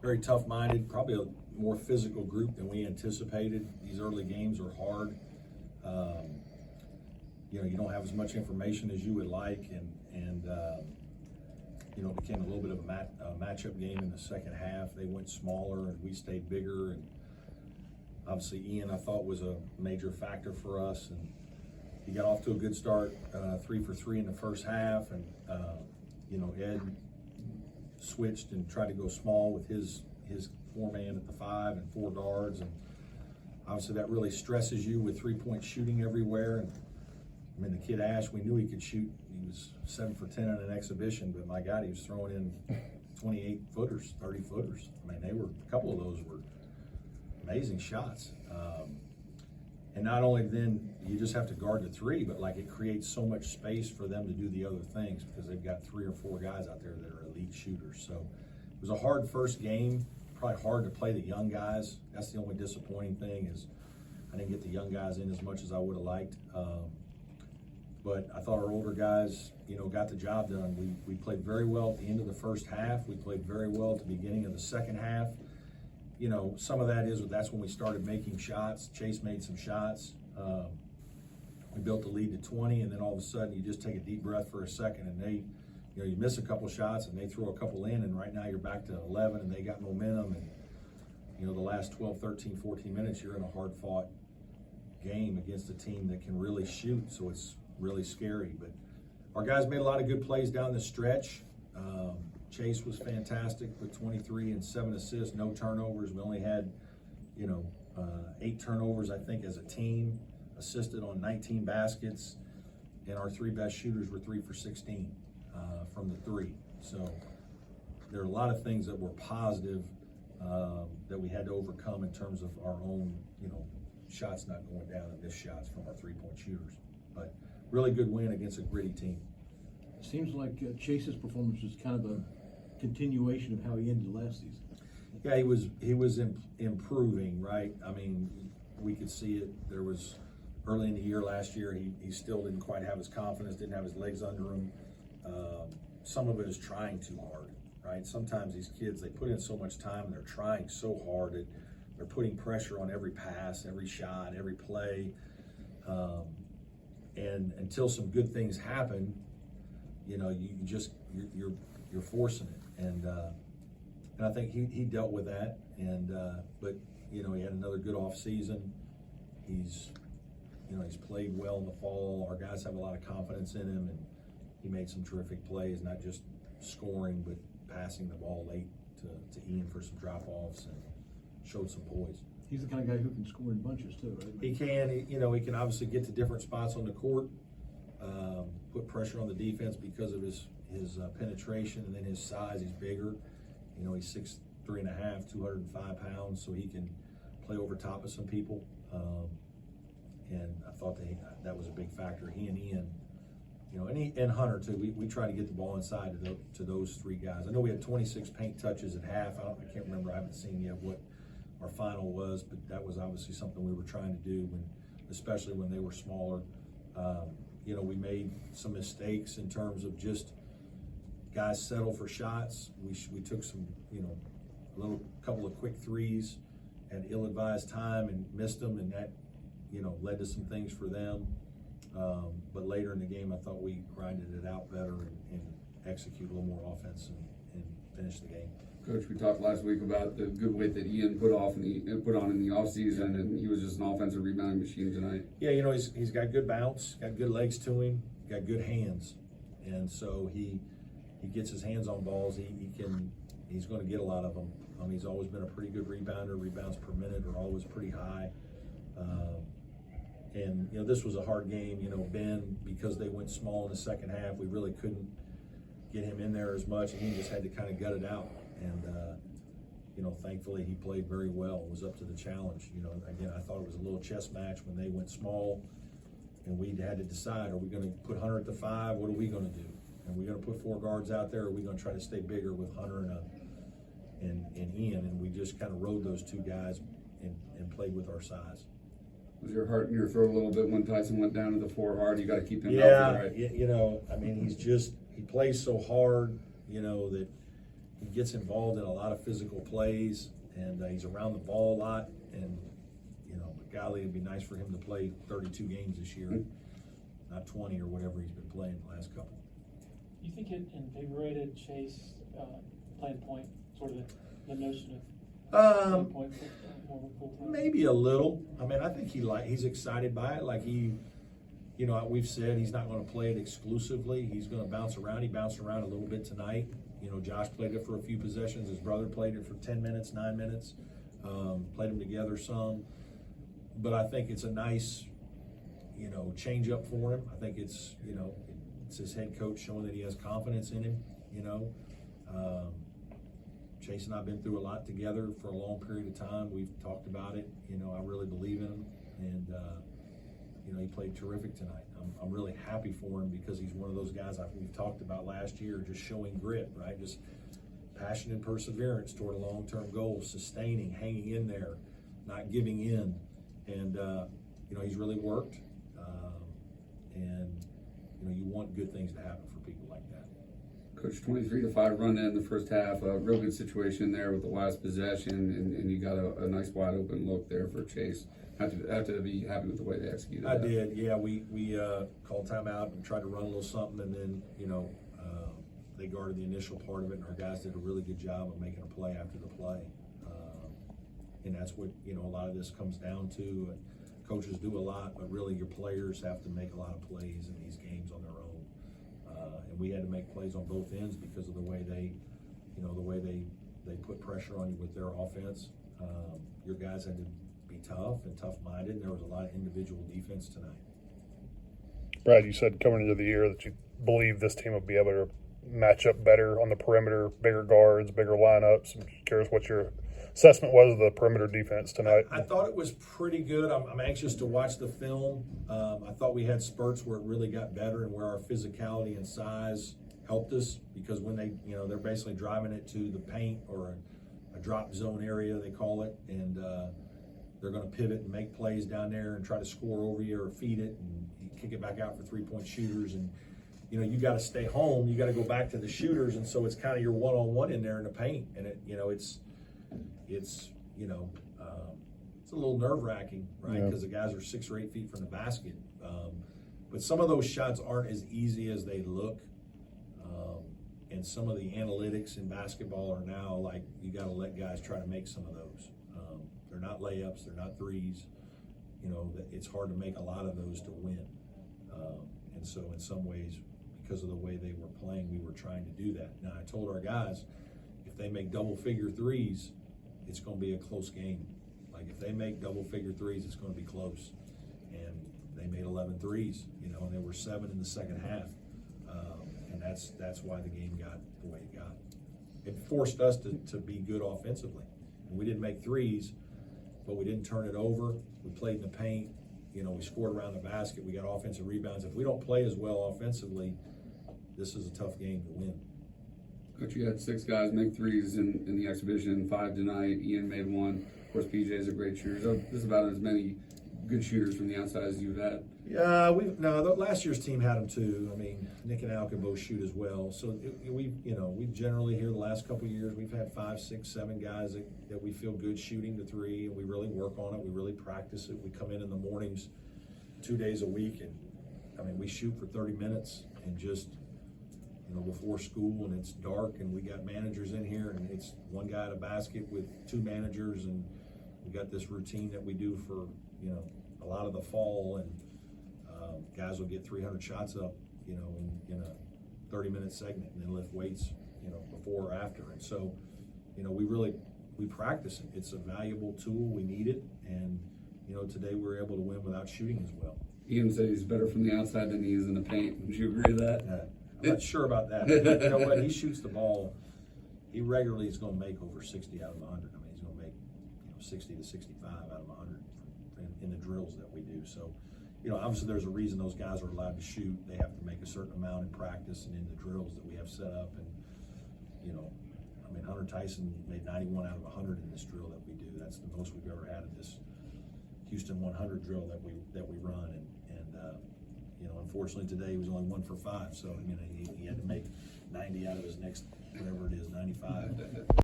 very tough-minded, probably a more physical group than we anticipated. These early games are hard. You don't have as much information as you would like, and it became a little bit of a matchup game in the second half. They went smaller, and we stayed bigger. And obviously, Ian, I thought, was a major factor for us, and he got off to a good start, 3 for 3 in the first half, and Ed switched and tried to go small with his 4-man at the 5 and 4 guards, and obviously that really stresses you with 3-point shooting everywhere. And I mean, the kid Ash, we knew he could shoot. He was 7 for 10 in an exhibition, but my God, he was throwing in 28-footers, 30-footers. I mean, a couple of those were amazing shots. And not only then you just have to guard the 3, but like it creates so much space for them to do the other things because they've got 3 or 4 guys out there that are elite shooters. So it was a hard first game, probably hard to play the young guys. That's the only disappointing thing is I didn't get the young guys in as much as I would have liked. But I thought our older guys, got the job done. We played very well at the end of the first half. We played very well at the beginning of the second half. Some of that's when we started making shots. Chase made some shots. We built the lead to 20, and then all of a sudden you just take a deep breath for a second, and you miss a couple shots, and they throw a couple in, and right now you're back to 11, and they got momentum, and the last 12, 13, 14 minutes you're in a hard-fought game against a team that can really shoot, so it's really scary. But our guys made a lot of good plays down the stretch. Chase was fantastic with 23 and 7 assists, no turnovers. We only had, 8 turnovers, I think, as a team, assisted on 19 baskets, and our 3 best shooters were 3 for 16 from the 3. So there are a lot of things that were positive that we had to overcome in terms of our own, shots not going down and missed shots from our 3-point shooters. But really good win against a gritty team. Seems like Chase's performance was kind of a continuation of how he ended last season. Yeah, he was improving, right? I mean, we could see it. There was early in the year last year, he still didn't quite have his confidence, didn't have his legs under him. Some of it is trying too hard, right? Sometimes these kids, they put in so much time and they're trying so hard that they're putting pressure on every pass, every shot, every play. And until some good things happen, you're forcing it. And I think he dealt with that. But he had another good off season. He's played well in the fall. Our guys have a lot of confidence in him, and he made some terrific plays, not just scoring, but passing the ball late to Ian for some drop-offs and showed some poise. He's the kind of guy who can score in bunches too, right? He can. He can obviously get to different spots on the court, put pressure on the defense because of his penetration, and then his size. He's bigger. He's 6'3.5", 205 pounds, so he can play over top of some people. And I thought that was a big factor. He and Ian, and Hunter too. We try to get the ball inside to those 3 guys. I know we had 26 paint touches at half. I can't remember. I haven't seen yet what our final was, but that was obviously something we were trying to do, especially when they were smaller. We made some mistakes in terms of just guys settle for shots. We took some, couple of quick threes at ill-advised time and missed them, and that, led to some things for them. But later in the game, I thought we grinded it out better and execute a little more offense and finish the game. Coach, we talked last week about the good weight that Ian put on in the offseason, and he was just an offensive rebounding machine tonight. Yeah, he's got good bounce, got good legs to him, got good hands, and so he gets his hands on balls. He's going to get a lot of them. He's always been a pretty good rebounder. Rebounds per minute are always pretty high. And this was a hard game. Ben, because they went small in the second half, we really couldn't get him in there as much, and he just had to kind of gut it out. And thankfully he played very well, was up to the challenge. Again, I thought it was a little chess match when they went small, and we had to decide, are we going to put Hunter at the 5? What are we going to do? Are we going to put 4 guards out there, or are we going to try to stay bigger with Hunter and Ian? And we just kind of rode those 2 guys and played with our size. Was your heart in your throat a little bit when Tyson went down to the 4 hard? You got to keep him healthy, right? He plays so hard, that gets involved in a lot of physical plays, and he's around the ball a lot. And but golly, it'd be nice for him to play 32 games this year, not 20 or whatever he's been playing the last couple. Do you think it invigorated Chase playing point, sort of the notion of playing point more of a full time? Maybe a little. I mean, I think he's excited by it. Like we've said he's not going to play it exclusively. He's going to bounce around. He bounced around a little bit tonight. Josh played it for a few possessions. His brother played it for 10 minutes, 9 minutes. Played them together some. But I think it's a nice, change up for him. I think it's his head coach showing that he has confidence in him. Chase and I have been through a lot together for a long period of time. We've talked about it. I really believe in him, and he played terrific tonight. I'm really happy for him because he's one of those guys we've talked about last year, just showing grit, right? Just passion and perseverance toward a long-term goal, sustaining, hanging in there, not giving in, and he's really worked, and you want good things to happen for people like that. Coach, 23-5 run in the first half, a real good situation there with the last possession, and you got a nice wide open look there for Chase. Have to be happy with the way they executed. I did, yeah. We called timeout and tried to run a little something, and then they guarded the initial part of it, and our guys did a really good job of making a play after the play. And that's what a lot of this comes down to. Coaches do a lot, but really your players have to make a lot of plays in these games on their own. And we had to make plays on both ends because of the way they put pressure on you with their offense. Your guys had to be tough and tough-minded, and there was a lot of individual defense tonight. Brad, you said coming into the year that you believe this team would be able to match up better on the perimeter, bigger guards, bigger lineups. I'm curious what your assessment was of the perimeter defense tonight. I thought it was pretty good. I'm anxious to watch the film. I thought we had spurts where it really got better and where our physicality and size helped us, because when they're basically driving it to the paint or a drop zone area, they call it, and they're going to pivot and make plays down there and try to score over you or feed it and kick it back out for three-point shooters. And you got to stay home. You got to go back to the shooters, and so it's kind of your one-on-one in there in the paint, and it's a little nerve-wracking, right? Because the guys are 6 or 8 feet from the basket. But some of those shots aren't as easy as they look. And some of the analytics in basketball are now like you got to let guys try to make some of those. They're not layups, they're not threes. It's hard to make a lot of those to win. And so in some ways, because of the way they were playing, we were trying to do that. Now, I told our guys, if they make double-figure threes, it's going to be a close game. Like if they make double-figure threes, it's going to be close. And they made 11 threes, and there were 7 in the second half. And that's why the game got the way it got. It forced us to be good offensively. And we didn't make threes, but we didn't turn it over. We played in the paint. We scored around the basket. We got offensive rebounds. If we don't play as well offensively, this is a tough game to win. Coach, you had 6 guys make threes in the exhibition, 5 tonight. Ian made 1. Of course, PJ is a great shooter. So this is about as many good shooters from the outside as you've had. Yeah, last year's team had them too. I mean, Nick and Al can both shoot as well. So we generally here the last couple of years we've had 5, 6, 7 guys that we feel good shooting the three, and we really work on it. We really practice it. We come in the mornings 2 days a week, and we shoot for 30 minutes and just before school, and it's dark, and we got managers in here, and it's one guy at a basket with 2 managers, and we got this routine that we do for a lot of the fall, and guys will get 300 shots up in a 30-minute segment, and then lift weights before or after. And so we practice it. It's a valuable tool. We need it, and today we were able to win without shooting as well. Ian said he's better from the outside than he is in the paint. Would you agree with that? I'm not sure about that. But you know what? He shoots the ball. He regularly is going to make over 60 out of 100. He's going to make 60 to 65 out of 100 in the drills that we do. So, obviously there's a reason those guys are allowed to shoot. They have to make a certain amount in practice and in the drills that we have set up. And, Hunter Tyson made 91 out of 100 in this drill that we do. That's the most we've ever had in this Houston 100 drill that we run. And unfortunately today he was only 1 for 5. So, he had to make 90 out of his next whatever it is, 95.